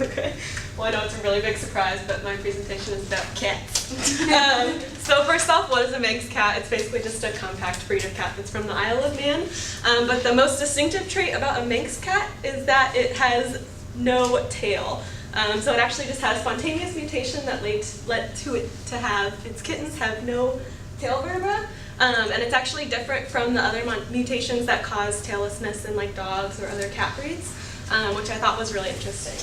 Okay. Well, I know it's a really big surprise, but my presentation is about cats. So first off, what is a Manx cat? It's basically just a compact breed of cat that's from the Isle of Man. But the most distinctive trait about a Manx cat is that it has no tail. So it actually just has spontaneous mutation that led to it to have its kittens have no tail vertebra. And it's actually different from the other mutations that cause taillessness in like dogs or other cat breeds, which I thought was really interesting.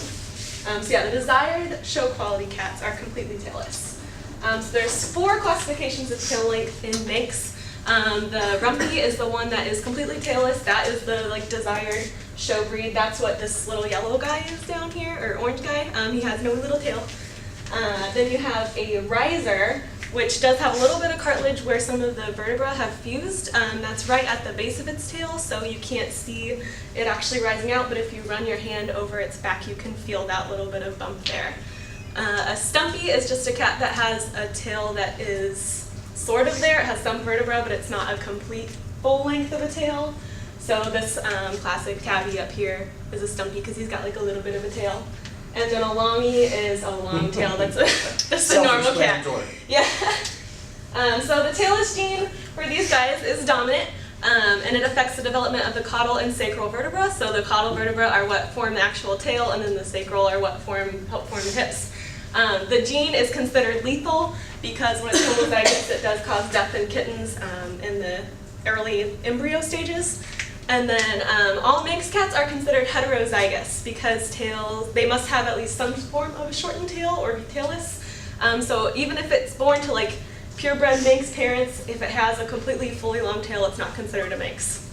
So yeah, the desired show quality cats are completely tailless. So there's 4 classifications of tail length in Manx. The Rumpy is the one that is completely tailless. That is the like desired show breed. That's what this little yellow guy is down here, or orange guy. He has no little tail. Then you have a riser, which does have a little bit of cartilage where some of the vertebrae have fused. That's right at the base of its tail, so you can't see it actually rising out, but if you run your hand over its back, you can feel that little bit of bump there. A stumpy is just a cat that has a tail that is sort of there. It has some vertebra, but it's not a complete full length of a tail. So this classic tabby up here is a stumpy because he's got like a little bit of a tail. And then a longy is a long tail. That's a normal cat. Yeah. So the tailless gene for these guys is dominant, and it affects the development of the caudal and sacral vertebra. So the caudal vertebra are what form the actual tail, and then the sacral are what help form the hips. The gene is considered lethal because when it's homozygous, it does cause death in kittens in the early embryo stages. And then all Manx cats are considered heterozygous because they must have at least some form of a shortened tail or be tailless. So even if it's born to like purebred Manx parents, if it has a completely fully long tail, it's not considered a Manx.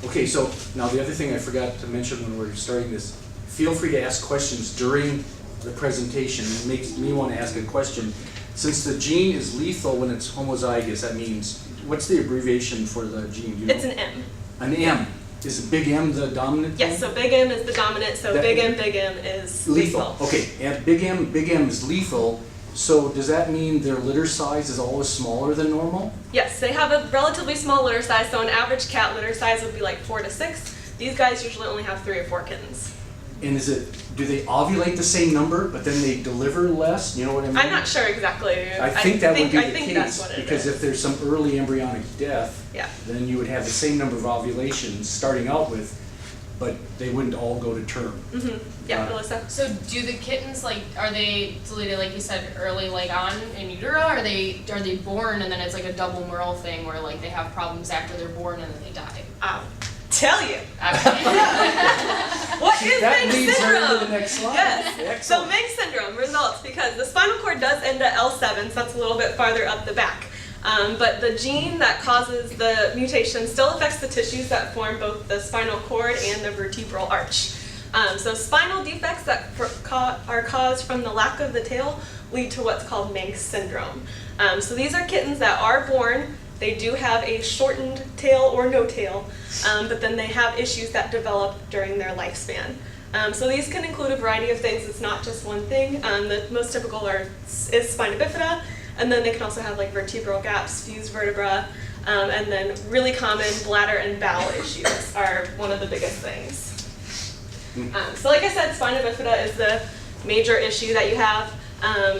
Okay, so now the other thing I forgot to mention when we were starting this, feel free to ask questions during the presentation. It makes me want to ask a question. Since the gene is lethal when it's homozygous, that means, what's the abbreviation for the gene? Do you know? It's an M. An M. Is big M the dominant? Yes, so big M is the dominant, so big M is lethal. Okay, and big M is lethal, so does that mean their litter size is always smaller than normal? Yes, they have a relatively small litter size, so an average cat litter size would be like 4 to 6. These guys usually only have 3 or 4 kittens. And do they ovulate the same number, but then they deliver less? You know what I mean? I'm not sure exactly. I think that would be the case, that's what it because is. if there's some early embryonic death, yeah, then you would have the same number of ovulations starting out with, but they wouldn't all go to term. Mm-hmm. Yeah, Melissa? So do the kittens, like, are they deleted, like you said, early, like on in utero? Are they born and then it's like a double Merle thing where like they have problems after they're born and then they die? I'll tell you. That leads her to the next slide. Yes. Excellent. So Manx syndrome results because the spinal cord does end at L7, so that's a little bit farther up the back. But the gene that causes the mutation still affects the tissues that form both the spinal cord and the vertebral arch. So spinal defects that are caused from the lack of the tail lead to what's called Manx syndrome. So these are kittens that are born. They do have a shortened tail or no tail, but then they have issues that develop during their lifespan. So these can include a variety of things. It's not just one thing. The most typical is spina bifida, and then they can also have like vertebral gaps, fused vertebra, and then really common bladder and bowel issues are one of the biggest things. So like I said, spina bifida is the major issue that you have.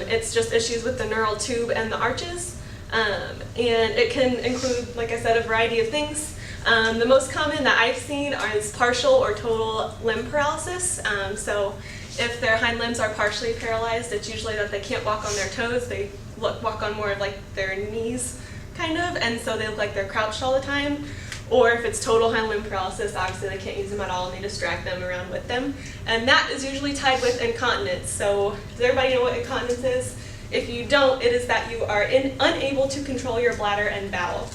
It's just issues with the neural tube and the arches. And it can include, like I said, a variety of things. The most common that I've seen is partial or total limb paralysis. So if their hind limbs are partially paralyzed, it's usually that they can't walk on their toes. They walk on more of like their knees, kind of, and so they look like they're crouched all the time. Or if it's total hind limb paralysis, obviously they can't use them at all and they just drag them around with them. And that is usually tied with incontinence. So does everybody know what incontinence is? If you don't, it is that you are unable to control your bladder and bowel.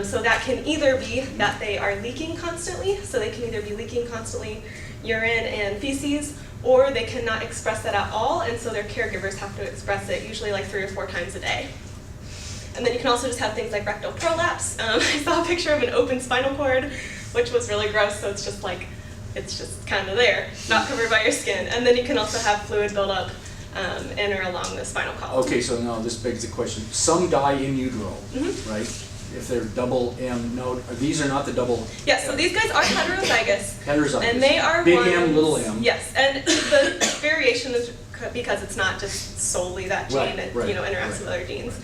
So that can either be that they are leaking constantly, so they can either be leaking constantly urine and feces, or they cannot express that at all, and so their caregivers have to express it, usually like 3 or 4 times a day. And then you can also just have things like rectal prolapse. I saw a picture of an open spinal cord, which was really gross, so it's just kind of there, not covered by your skin. And then you can also have fluid buildup in or along the spinal column. Okay, so now this begs the question. Some die in utero, right? If they're double M, no, these are not the double. Yes, so these guys are heterozygous. Heterozygous. And they are big ones, M, little m. Yes, and the variation is because it's not just solely that gene, Right, it right, interacts right. with other genes.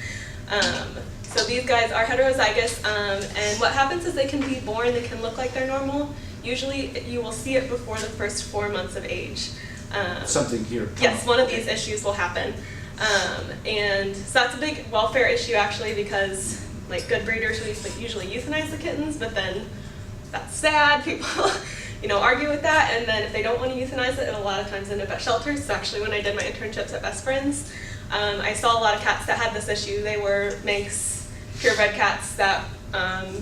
So these guys are heterozygous, and what happens is they can be born, they can look like they're normal. Usually you will see it before the first 4 months of age. Something here. Yes, one of these issues will happen. And so that's a big welfare issue actually, because like good breeders usually euthanize the kittens, but then that's sad. People argue with that, and then if they don't want to euthanize it, it'll a lot of times end up at shelters. So actually when I did my internships at Best Friends, I saw a lot of cats that had this issue. They were Manx purebred cats that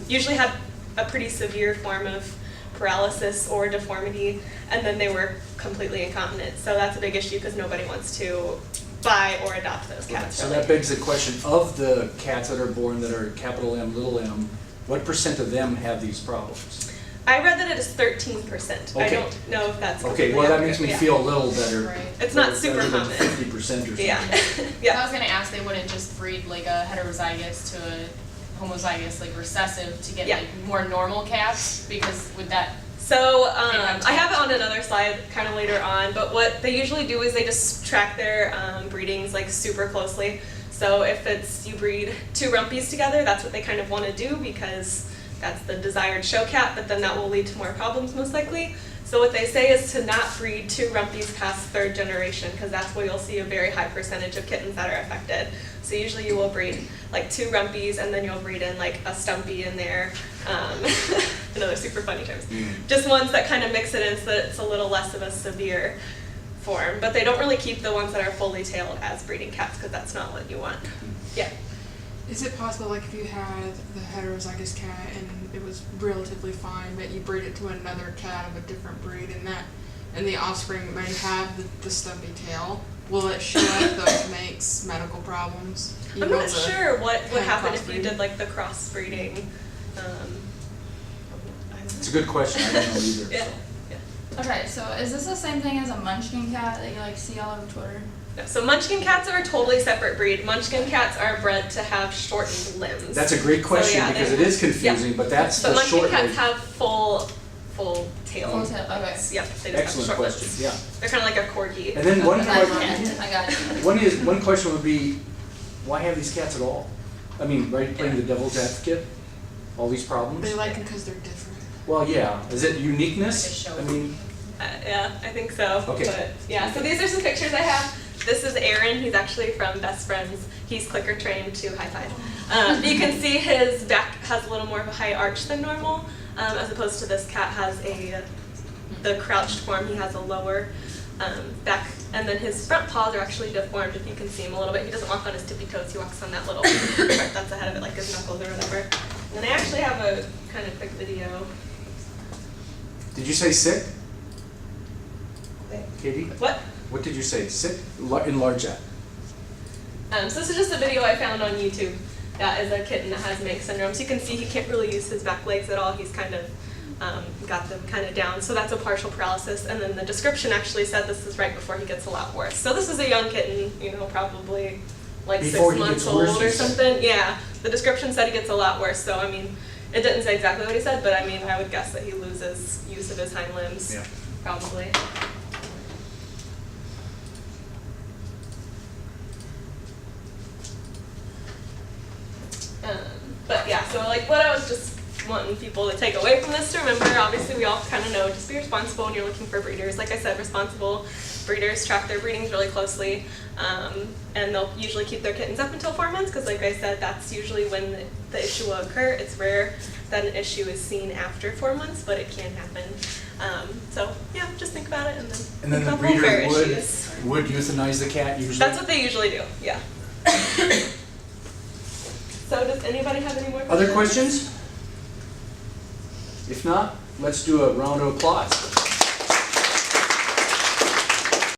usually had a pretty severe form of paralysis or deformity, and then they were completely incontinent. So that's a big issue because nobody wants to buy or adopt those cats. So really. that begs the question, of the cats that are born that are capital M, little m, what % of them have these problems? I read that it is 13%. I Okay. don't know if that's Okay, completely well, that accurate, makes me yeah. feel a little better. Right. It's not super Better than common. 50% or something. Yeah. I Yeah. was gonna ask, they wouldn't just breed like a heterozygous to a homozygous, like recessive, to get Yeah. like more normal cats, because with that, So have I have it on another slide kind of later on, but what they usually do is they just track their breedings like super closely. So if it's you breed 2 rumpies together, that's what they kind of want to do because that's the desired show cat, but then that will lead to more problems most likely. So what they say is to not breed 2 rumpies past 3rd generation, because that's where you'll see a very high percentage of kittens that are affected. So usually you will breed like 2 rumpies, and then you'll breed in like a stumpy in there. Another super funny terms. Just ones that kind of mix it in so that it's a little less of a severe form. But they don't really keep the ones that are fully tailed as breeding cats because that's not what you want. Yeah. Is it possible, like, if you had the heterozygous cat and it was relatively fine, but you breed it to another cat of a different breed, and the offspring might have the stumpy tail, will it show up those Manx medical problems? I'm not sure what would kind of happen if you crossbreeding. did like the crossbreeding. It's a good question, I don't know either. Yeah. so. Okay, so is this the same thing as a munchkin cat that you like see all over Twitter? No, so Munchkin cats are a totally separate breed. Munchkin cats are bred to have shortened limbs. That's a great question yeah, because they- it is confusing, but that's But the Munchkin short cats leg. have full tail. Full tail, okay. Yep, they just Excellent have short question, limbs. yeah. They're kind of like a corgi. And then one I got question, it. I got it. one question would be, why have these cats at all? I mean, right, playing the devil's advocate, all these problems? They like them because they're different. Well, yeah, is it Like a uniqueness? show. I mean, Yeah, I think so. Okay. But yeah, so these are some pictures I have. This is Aaron. He's actually from Best Friends. He's clicker trained to high five. You can see his back has a little more of a high arch than normal, as opposed to this cat has the crouched form. He has a lower back, and then his front paws are actually deformed. If you can see him a little bit, he doesn't walk on his tippy toes. He walks on that little part that's ahead of it, like his knuckles or whatever. And I actually have a kind of quick video. did you say sick? Katie? What? What did you say? Sick? Enlarge that. So this is just a video I found on YouTube. That is a kitten that has Manx syndrome. So you can see he can't really use his back legs at all. He's kind of got them kind of down. So that's a partial paralysis. And then the description actually said this is right before he gets a lot worse. So this is a young kitten, probably like Before 6 he months gets worse, old you or said? something. Yeah. The description said he gets a lot worse. So I mean, it didn't say exactly what he said, but I mean, I would guess that he loses use of his hind limbs. Yeah. Probably. But yeah, so like what I was just wanting people to take away from this to remember, obviously we all kind of know, just be responsible when you're looking for breeders. Like I said, responsible breeders track their breedings really closely, and they'll usually keep their kittens up until 4 months because like I said, that's usually when the issue will occur. It's rare that an issue is seen after 4 months, but it can happen. So yeah, just think about it and then And then think the about welfare breeder issues. would euthanize the cat usually? That's what they usually do, yeah. So does anybody have any more questions? Other questions? If not, let's do a round of applause.